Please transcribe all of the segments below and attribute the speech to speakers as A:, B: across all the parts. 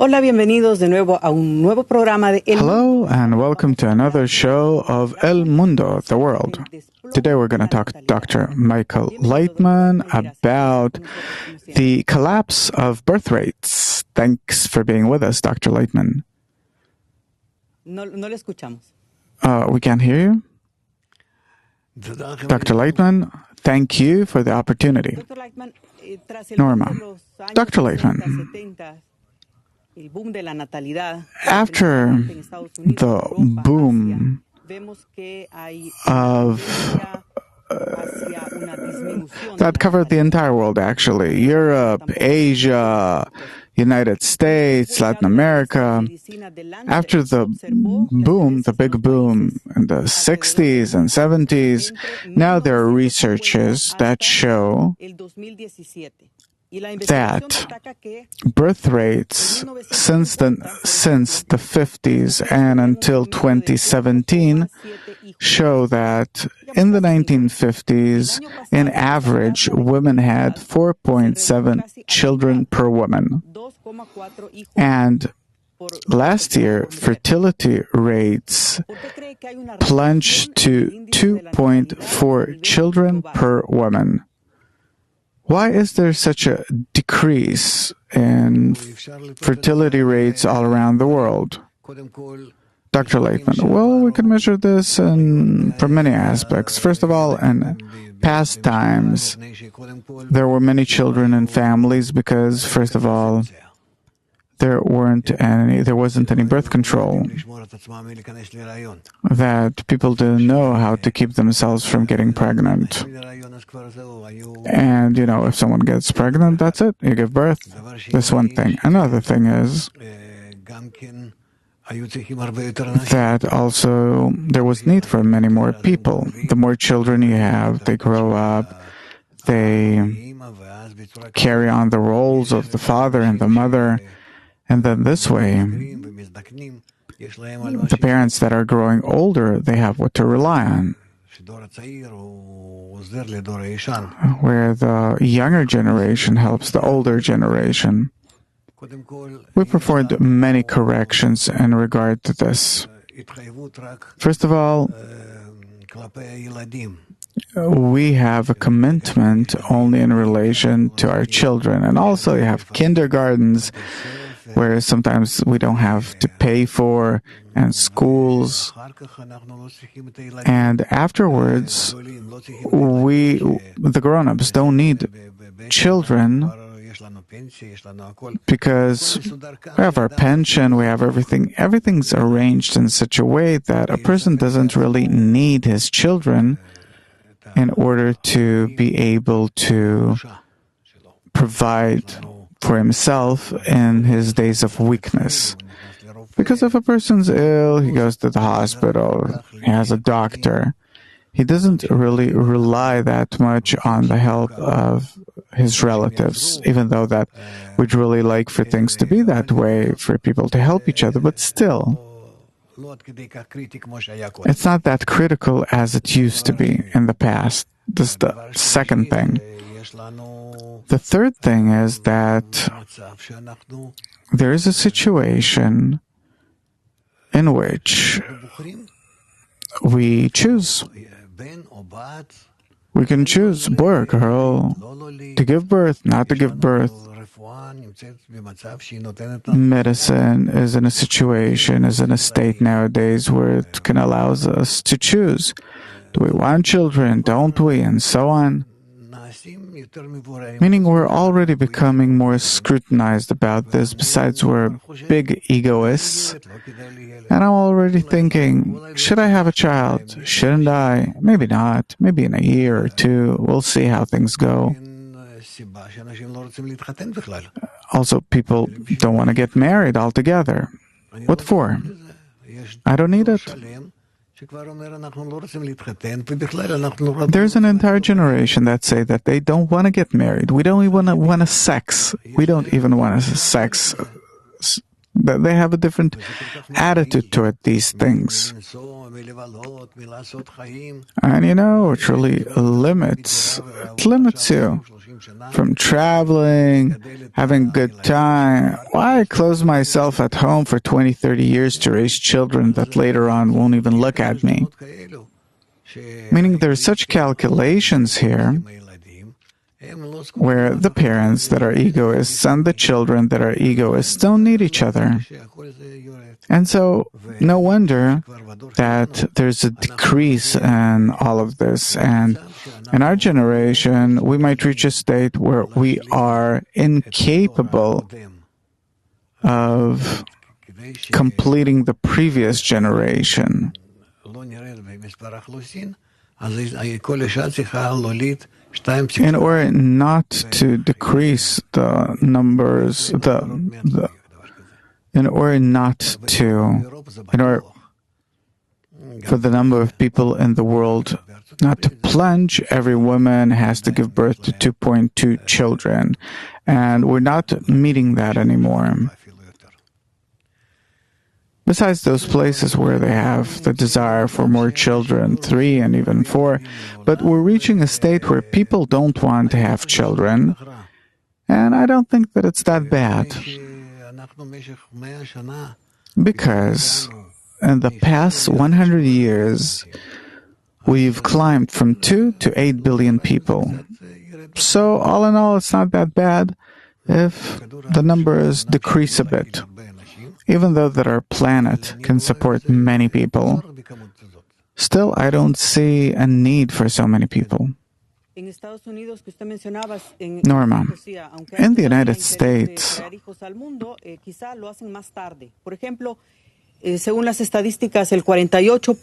A: Hola, bienvenidos de nuevo a un nuevo programa de El
B: Hello and welcome to another show of El Mundo, the world. Today we're going to talk to Dr. Michael Leitman about the collapse of birth rates. Thanks for being with us, Dr. Leitman.
A: No le escuchamos.
B: We can't hear you. Dr. Leitman, thank you for the opportunity. Norma. Dr. Leitman, after the boom of that covered the entire world, actually, Europe, Asia, United States, Latin America. After the boom, the big boom in the 60s and 70s, now there are researches that show that birth rates since the 50s and until 2017 show that in the 1950s, in average, women had 4.7 children per woman. And last year, fertility rates plunged to 2.4 children per woman. Why is there such a decrease in fertility rates all around the world? Dr. Leitman, well, we can measure this from many aspects. First of all, in past times, there were many children in families because, first of all, there wasn't any birth control, that people didn't know how to keep themselves from getting pregnant. And, if someone gets pregnant, that's it. You give birth. That's one thing. Another thing is that also there was need for many more people. The more children you have, they grow up, they carry on the roles of the father and the mother, and then this way, the parents that are growing older, they have what to rely on. Where the younger generation helps the older generation. We performed many corrections in regard to this. First of all, we have a commitment only in relation to our children. And also you have kindergartens where sometimes we don't have to pay for, and schools. And afterwards, the grown-ups don't need children because we have our pension, we have everything. Everything's arranged in such a way that a person doesn't really need his children in order to be able to provide for himself in his days of weakness. Because if a person's ill, he goes to the hospital, he has a doctor. He doesn't really rely that much on the help of his relatives, even though that we'd really like for things to be that way, for people to help each other, but still, it's not that critical as it used to be in the past. This is the second thing. The third thing is that there is a situation in which we choose. We can choose, boy or girl, to give birth, not to give birth. Medicine is in a situation, is in a state nowadays where it can allow us to choose. Do we want children? Don't we? And so on. Meaning we're already becoming more scrutinized about this. Besides, we're big egoists. And I'm already thinking, should I have a child? Shouldn't I? Maybe not. Maybe in a year or two. We'll see how things go. Also, people don't want to get married altogether. What for? I don't need it. There's an entire generation that say that they don't want to get married. We don't even want to sex. We don't even want to sex that they have a different attitude toward these things. And it really limits you from traveling, having a good time. Why close myself at home for 20, 30 years to raise children that later on won't even look at me? Meaning there's such calculations here where the parents that are egoists and the children that are egoists don't need each other. And so, no wonder that there's a decrease in all of this. And in our generation, we might reach a state where we are incapable of completing the previous generation. In order not to decrease the numbers, in order for the number of people in the world not to plunge, every woman has to give birth to 2.2 children. And we're not meeting that anymore. Besides those places where they have the desire for more children, 3 and even 4, but we're reaching a state where people don't want to have children, and I don't think that it's that bad. Because in the past 100 years, we've climbed from 2 to 8 billion people. So all in all, it's not that bad if the numbers decrease a bit. Even though that our planet can support many people, still I don't see a need for so many people. Norma, in the United States,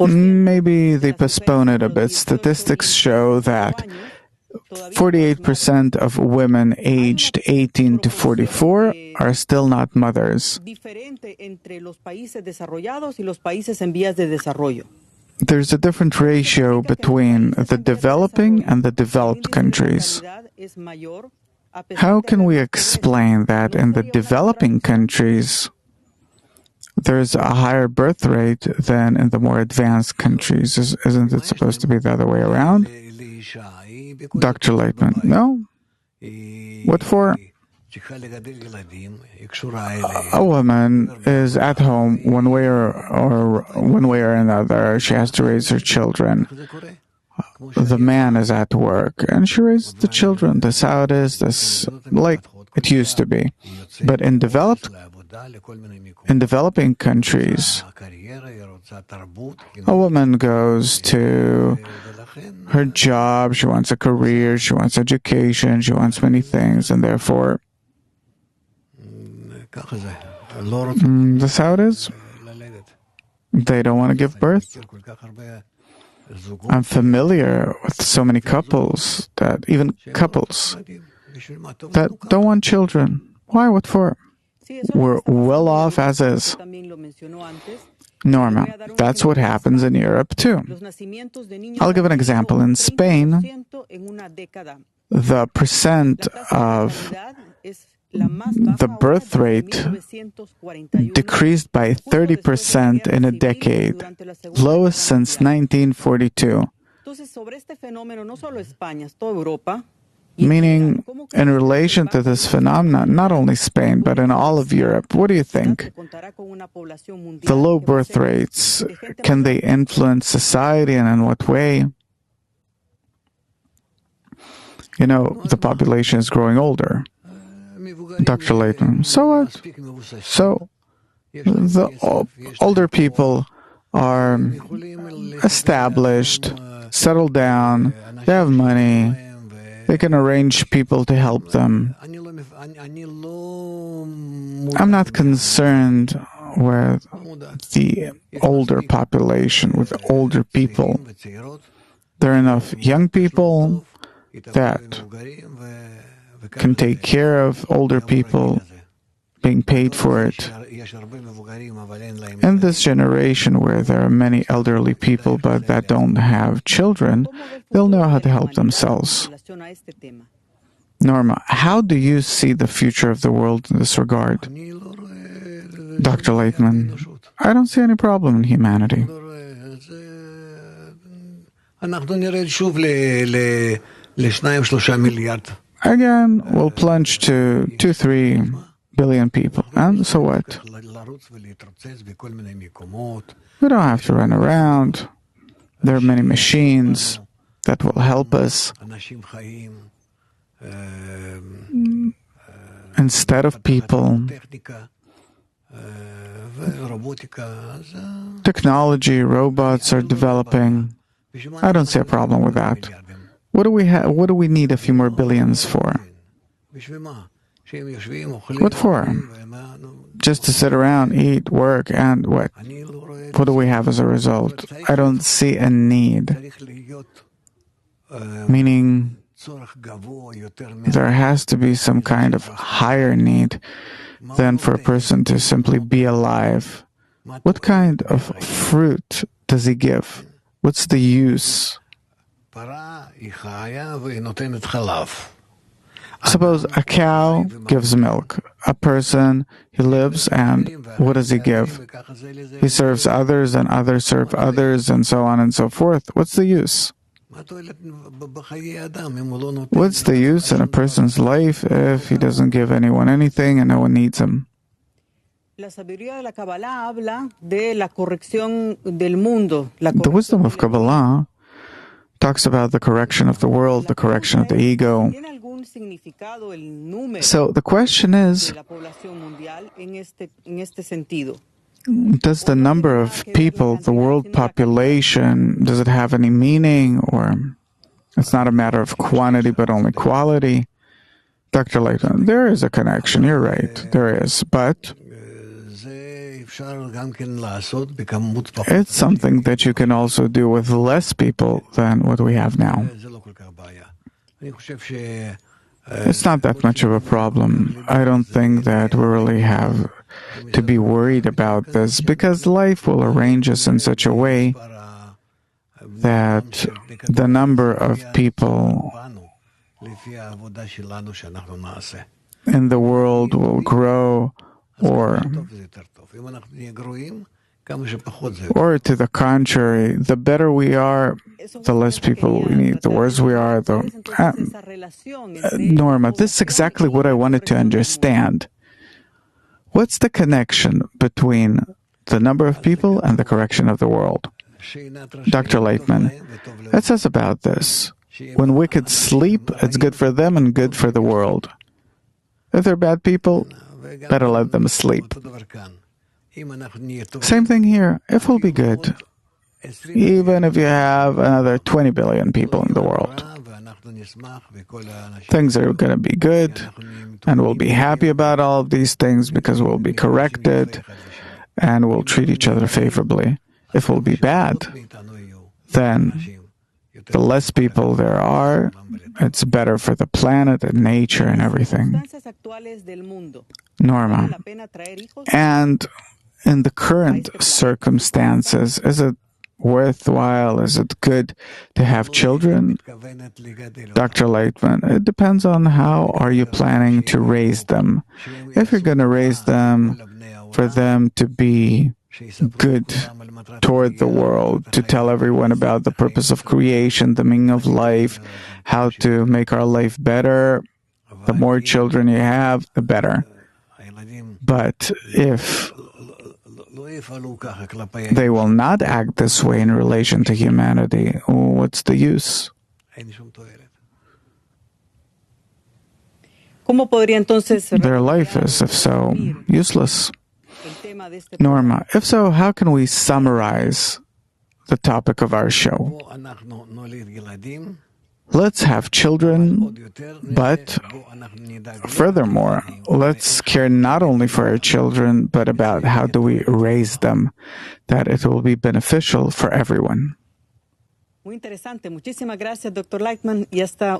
B: maybe they postpone it a bit. Statistics show that 48% of women aged 18 to 44 are still not mothers. There's a different ratio between the developing and the developed countries. How can we explain that in the developing countries there's a higher birth rate than in the more advanced countries? Isn't it supposed to be the other way around? Dr. Laitman, no? What for? A woman is at home one way or another. She has to raise her children. The man is at work and she raises the children. That's how it is. That's like it used to be. But in developing countries, a woman goes to her job, she wants a career, she wants education, she wants many things, and therefore, that's how it is. They don't want to give birth. I'm familiar with so many couples that don't want children. Why? What for? We're well off as is. Norma, that's what happens in Europe too. I'll give an example. In Spain, the percent of the birth rate decreased by 30% in a decade, lowest since 1942. Meaning, in relation to this phenomenon, not only Spain, but in all of Europe, what do you think? The low birth rates, can they influence society, and in what way? The population is growing older. Dr. Layton, so what? So, the older people are established, settled down, they have money, they can arrange people to help them. I'm not concerned with the older population, with older people. There are enough young people that can take care of older people, being paid for it. In this generation where there are many elderly people but that don't have children, they'll know how to help themselves. Norma, how do you see the future of the world in this regard? Dr. Laitman, I don't see any problem in humanity. Again, we'll plunge to 2-3 billion people. And so what? We don't have to run around. There are many machines that will help us. Instead of people, technology, robots are developing. I don't see a problem with that. What do we need a few more billions for? What for? Just to sit around, eat, work, and what? What do we have as a result? I don't see a need. Meaning, there has to be some kind of higher need than for a person to simply be alive. What kind of fruit does he give? What's the use? Suppose a cow gives milk. A person, he lives, and what does he give? He serves others, and others serve others, and so on and so forth. What's the use? What's the use in a person's life if he doesn't give anyone anything and no one needs him?
A: The
B: wisdom of Kabbalah talks about the correction of the world, the correction of the ego. So the question is, does the number of people, the world population, does it have any meaning, or it's not a matter of quantity but only quality? Dr. Layton, there is a connection, you're right, there is, but it's something that you can also do with less people than what we have now. It's not that much of a problem. I don't think that we really have to be worried about this, because life will arrange us in such a way that the number of people in the world will grow, or to the contrary, the better we are, the less people we need. The worse we are, Norma, this is exactly what I wanted to understand. What's the connection between the number of people and the correction of the world? Dr. Laitman, it says about this. When wicked sleep, it's good for them and good for the world. If they're bad people, better let them sleep. Same thing here. If we'll be good, even if you have another 20 billion people in the world, things are going to be good, and we'll be happy about all of these things because we'll be corrected and we'll treat each other favorably. If we'll be bad, then the less people there are, it's better for the planet and nature and everything. Norma, and in the current circumstances, is it worthwhile, is it good to have children? Dr. Laitman, it depends on how are you planning to raise them. If you're going to raise them for them to be good toward the world, to tell everyone about the purpose of creation, the meaning of life, how to make our life better, the more children you have, the better. But if they will not act this way in relation to humanity, what's the use? Their life is, if so, useless. Norma, if so, how can we summarize the topic of our show? Let's have children, but furthermore, let's care not only for our children, but about how do we raise them, that it will be beneficial for everyone.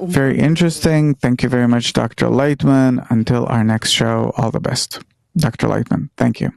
B: Very interesting. Thank you very much, Dr. Laitman. Until our next show, all the best. Dr. Laitman, thank you.